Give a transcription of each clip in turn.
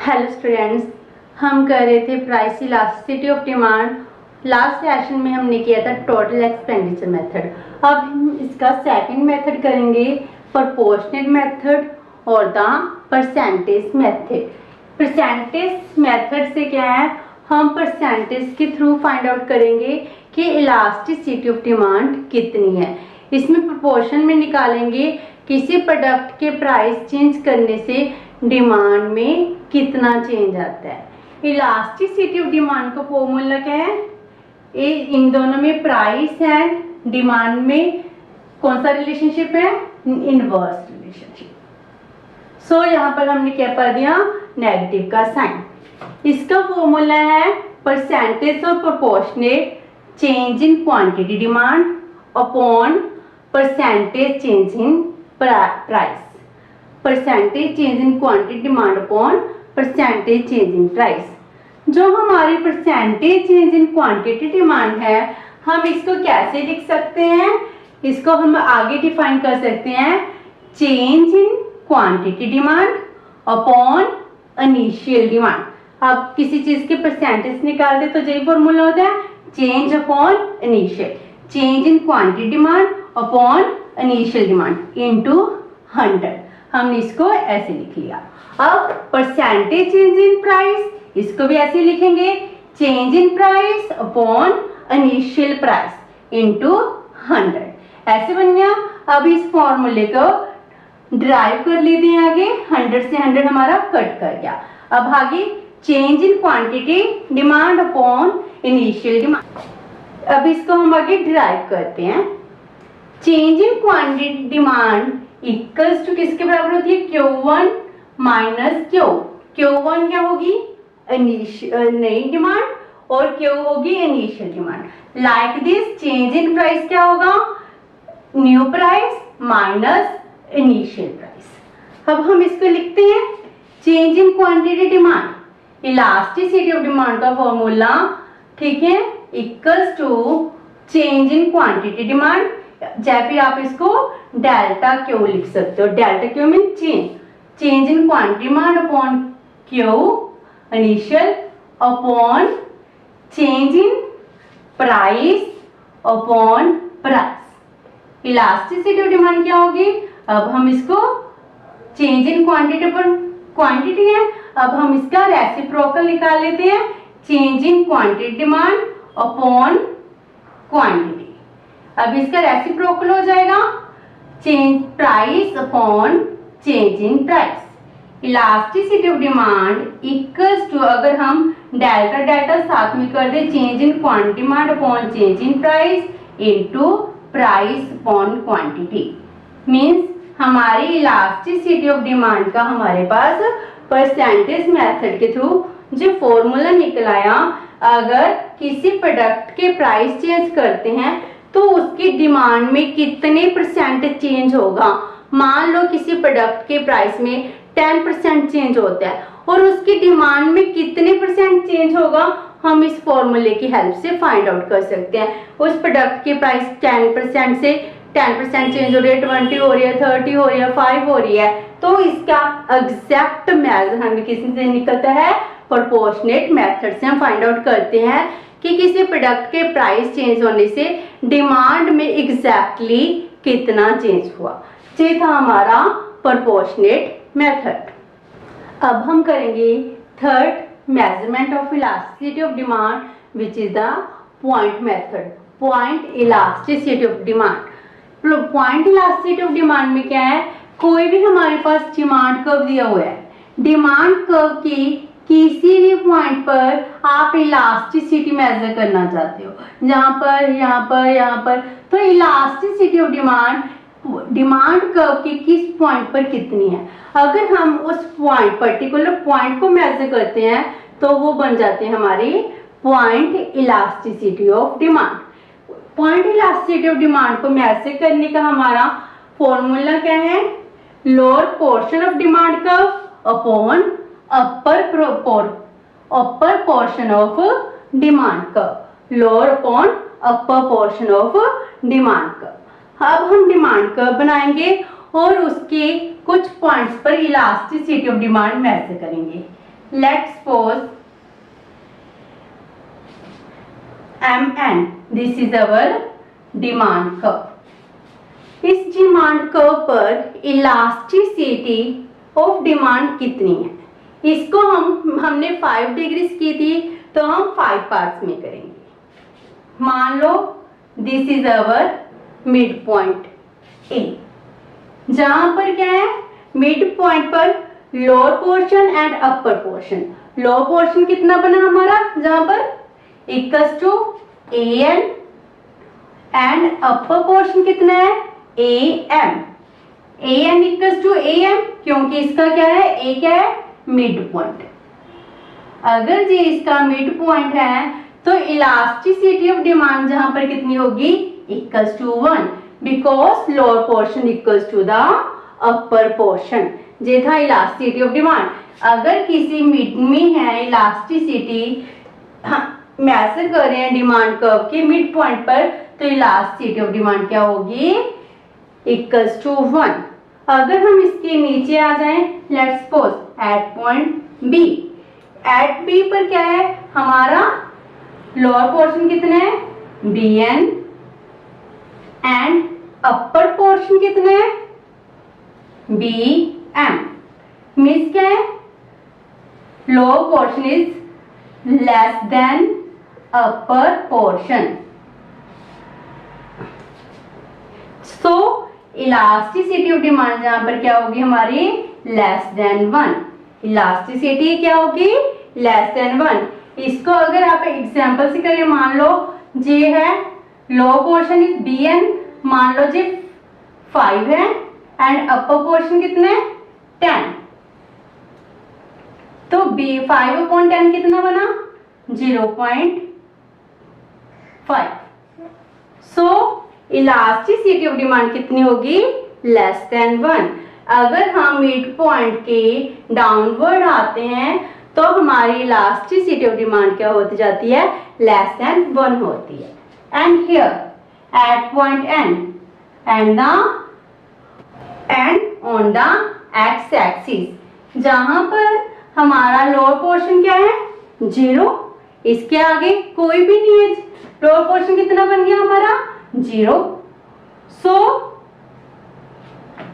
Hello students, हम कर रहे थे price elasticity of demand. Last session में हमने किया था टोटल एक्सपेंडिचर मेथड। अब हम इसका सेकंड मेथड करेंगे, प्रोपोर्शनेट मेथड और the percentage method. Percentage method से क्या है, हम परसेंटेज के थ्रू फाइंड आउट करेंगे कि इलास्टिसिटी ऑफ डिमांड कितनी है। इसमें प्रोपोर्शन में निकालेंगे किसी प्रोडक्ट के प्राइस चेंज करने से डिमांड में कितना चेंज आता है। इलास्टिसिटी ऑफ डिमांड का फॉर्मूला क्या है, इन दोनों में प्राइस एंड डिमांड में कौन सा रिलेशनशिप है, इनवर्स रिलेशनशिप। सो यहाँ पर हमने क्या पढ़ दिया, नेगेटिव का साइन। इसका फॉर्मूला है percentage of proportionate change in quantity demand upon percentage change in price. Percentage change in quantity demand upon percentage change in price. जो हमारी percentage change in quantity demand है, हम इसको कैसे लिख सकते हैं, इसको हम आगे डिफाइन कर सकते हैं, change in quantity demand upon initial demand. अब किसी चीज के परसेंटेज निकाल दे तो यही फॉर्मूला होता है, change upon initial. Change in quantity demand upon initial demand into 100। हमने इसको ऐसे लिख लिया। अब परसेंटेज चेंज इन प्राइस, इसको भी ऐसे लिखेंगे, change in price upon initial price into 100। ऐसे बन गया। अब इस फॉर्मूले को ड्राइव कर लेते हैं आगे। 100 से 100 हमारा कट कर गया। अब आगे change in quantity demand upon initial demand. अब इसको हम आगे ड्राइव करते हैं। Change in quantity demand equals to किसके बराबर होती है, Q1 माइनस Q। Q1 क्या होगी, नई डिमांड, और Q होगी initial demand. Like this change in price क्या होगा, new price minus initial price. अब हम इसको लिखते हैं, change in quantity demand, elasticity of demand का फॉर्मूला, ठीक है, equals to change in quantity demand, या फिर आप इसको डेल्टा क्यू लिख सकते हो। Delta Q mean change in quantity demand upon Q initial upon change in price upon price. Elasticity of demand क्या होगी, अब हम इसको change in quantity upon quantity है, अब हम इसका रेसिप्रोकल निकाल लेते हैं, change in quantity demand upon quantity. अब इसका रेसिप्रोकल हो जाएगा, change price upon change in price. Elasticity of demand equals to, अगर हम डेल्टा डेल्टा साथ में कर दे, change in quantity demand upon change in price into price upon quantity. Means हमारी इलास्टिसिटी ऑफ डिमांड का हमारे पास परसेंटेज मेथड के थ्रू जो फॉर्मूला निकल आया, अगर किसी प्रोडक्ट के प्राइस चेंज करते हैं तो उसकी डिमांड में कितने परसेंट चेंज होगा। मान लो किसी प्रोडक्ट के प्राइस में 10% चेंज होता है और उसकी डिमांड में कितने परसेंट चेंज होगा, हम इस फॉर्मूले की हेल्प से फाइंड आउट कर सकते हैं। उस प्रोडक्ट के प्राइस 10% से 10% चेंज हो रही है, 20 हो रही है, 30 हो रही है, 5 हो रही है, तो इसका एग्जैक्ट मेजर हमें किसी से निकलता है, प्रोपोर्शनेट मेथड से हम फाइंड आउट करते हैं कि किसी प्रोडक्ट के प्राइस चेंज होने से डिमांड में एग्जैक्टली कितना चेंज हुआ। ये था हमारा प्रोपोर्शनेट मेथड। अब हम करेंगे third measurement of elasticity of demand, which is the point method, point elasticity of demand. Point elasticity of demand में क्या है, कोई भी हमारे पास डिमांड कर्व दिया हुआ है, डिमांड कर्व की किसी भी पॉइंट पर आप इलास्टिसिटी मेजर करना चाहते हो, यहाँ पर, यहाँ पर, यहाँ पर, तो इलास्टिसिटी ऑफ डिमांड कर्व की किस पॉइंट पर कितनी है। अगर हम उस पॉइंट, पर्टिकुलर पॉइंट को मेजर करते हैं तो वो बन जाते हैं हमारी point elasticity of demand. Point elasticity of demand को मेजर करने का हमारा फॉर्मूला क्या है, lower portion of demand curve upon upper portion of demand curve, lower upon upper portion of demand curve. अब हम डिमांड कर्व बनाएंगे और उसके कुछ पॉइंट्स पर इलास्टिसिटी ऑफ डिमांड मेजर करेंगे। Let's suppose MN, this is our demand curve. इस demand curve पर इलास्टिसिटी ऑफ डिमांड कितनी है? इसको हमने 5 डिग्रीज की थी, तो हम 5 पार्ट्स में करेंगे। मान लो this is our mid point A, जहां पर क्या है, मिड पॉइंट पर lower portion and upper portion. Lower portion कितना बना हमारा, जहां पर equals to AN and upper portion कितना है, AM। AN equals to AM, क्योंकि इसका क्या है, A क्या है, मिड पॉइंट। अगर ये इसका मिड पॉइंट है तो इलास्टिसिटी ऑफ डिमांड जहां पर कितनी होगी, equals to 1, because lower portion equals to the upper portion. ये था इलास्टिसिटी ऑफ डिमांड। अगर किसी मिड में है इलास्टिसिटी, मैसर कर रहे हैं डिमांड कर्व के मिड पॉइंट पर, तो इलास्टिसिटी ऑफ डिमांड क्या होगी, इक्वल्स टू 1। अगर हम इसके नीचे आ जाएं, let's suppose at point B. At B पर क्या है, हमारा लोअर पोर्शन कितना है, BN एंड अपर पोर्शन कितना है, BM। मीन्स क्या है, lower portion is less than upper portion. So elasticity of demand जहां पर क्या होगी हमारी, लेस देन 1। इलास्टिसिटी क्या होगी, लेस देन 1। इसको अगर आप एग्जांपल से करें, मान लो जे है लोअर पोर्शन इज BN, मान लो जे 5 है एंड अपर पोर्शन कितना है, 10। तो B5/10 कितना बना, 0.5। सो इलास्टिसिटी ऑफ डिमांड कितनी होगी, लेस देन 1। अगर हम मिड पॉइंट के डाउनवर्ड आते हैं तो हमारी इलास्टिसिटी ऑफ डिमांड क्या होती जाती है, लेस देन 1 होती है। And here eight point N and on the x axis, जहां पर हमारा लोअर पोर्शन क्या है, 0, इसके आगे कोई भी नहीं है। लोअर पोर्शन कितना बन गया हमारा, 0। सो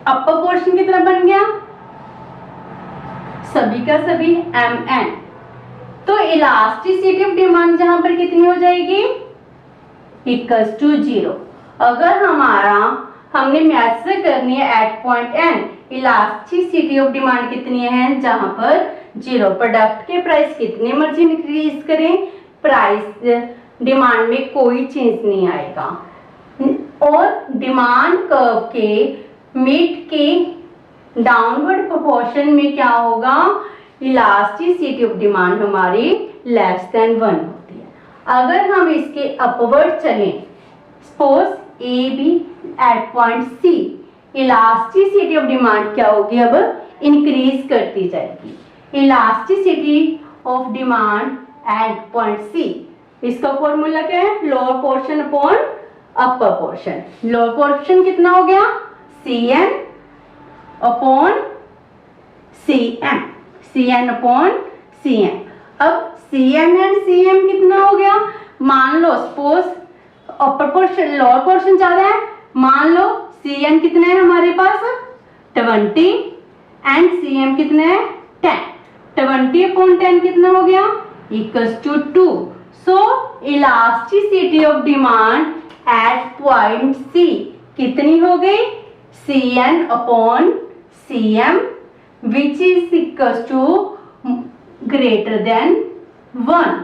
अपर पोर्शन कितना बन गया, सभी का सभी MN। तो इलास्टिसिटी ऑफ डिमांड जहां पर कितनी हो जाएगी, इक्वल्स टू 0। अगर हमने मैसर करनी है at point N, elasticity of demand कितनी है, जहां पर 0। प्रोडक्ट के प्राइस कितने मर्जी इंक्रीज करें, प्राइस डिमांड में कोई चेंज नहीं आएगा। और डिमांड कर्व के मिड के डाउनवर्ड प्रोपोर्शन में क्या होगा, इलास्टिसिटी ऑफ डिमांड हमारी लेस देन 1 होती है। अगर हम इसके अपवर्ड चलें, suppose AB at point C, elasticity of demand क्या होगी, अब इंक्रीज करती जाएगी। Elasticity of demand at point C, इसका फॉर्मूला क्या है, lower portion upon upper portion. Lower portion कितना हो गया, CN upon CM, CN upon CM। अब CN एंड CM कितना हो गया, मान लो suppose upper portion lower portion ज्यादा है, मान लो CN कितना है हमारे पास, 20 एंड CM कितना है, 10। 20/10 कितना हो गया, equals to 2। So elasticity of demand at point C कितनी हो गई, CN upon CM, which is equals to greater than 1।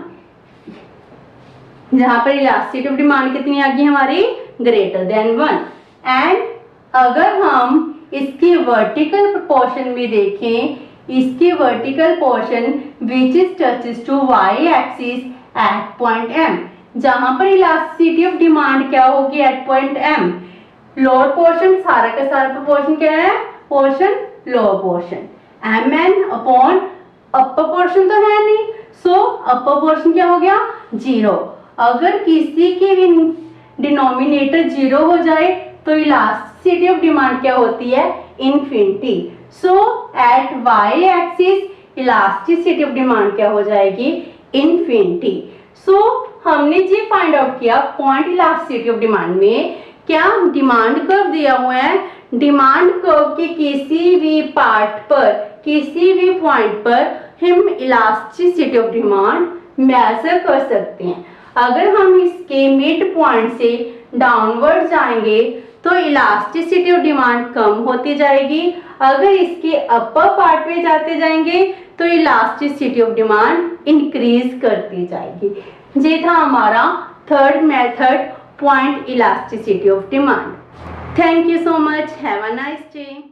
जहां पर इलास्टिसिटी ऑफ डिमांड कितनी आ गई हमारी, ग्रेटर देन 1। एंड अगर हम इसकी वर्टिकल प्रोपोर्शन में देखें, इसकी vertical portion which is touches to y axis at point M, जहां पर इलास्टिसिटी ऑफ डिमांड क्या होगी at point M, lower portion सारा का सारा प्रोपोर्शन क्या है, portion lower portion, MN upon upper portion तो है नहीं, सो अपर पोर्शन क्या हो गया, 0। अगर किसी के डिनोमिनेटर 0 हो जाए तो इलास्टिसिटी ऑफ डिमांड क्या होती है, infinity. So at y axis elasticity of demand क्या हो जाएगी, इनफिनिटी। सो हमने ये फाइंड आउट किया पॉइंट इलास्टिसिटी ऑफ डिमांड में क्या डिमांड कर्व दिया हुआ है, डिमांड कर्व के किसी भी पार्ट पर, किसी भी पॉइंट पर हम इलास्टिसिटी ऑफ डिमांड मेजर कर सकते हैं। अगर हम इसके मिड पॉइंट से डाउनवर्ड जाएंगे तो इलास्टिसिटी ऑफ डिमांड कम होती जाएगी, अगर इसके अपर पार्ट में जाते जाएंगे तो इलास्टिसिटी ऑफ डिमांड इंक्रीज करती जाएगी। ये था हमारा third method, point elasticity of demand. Thank you so much, have a nice day.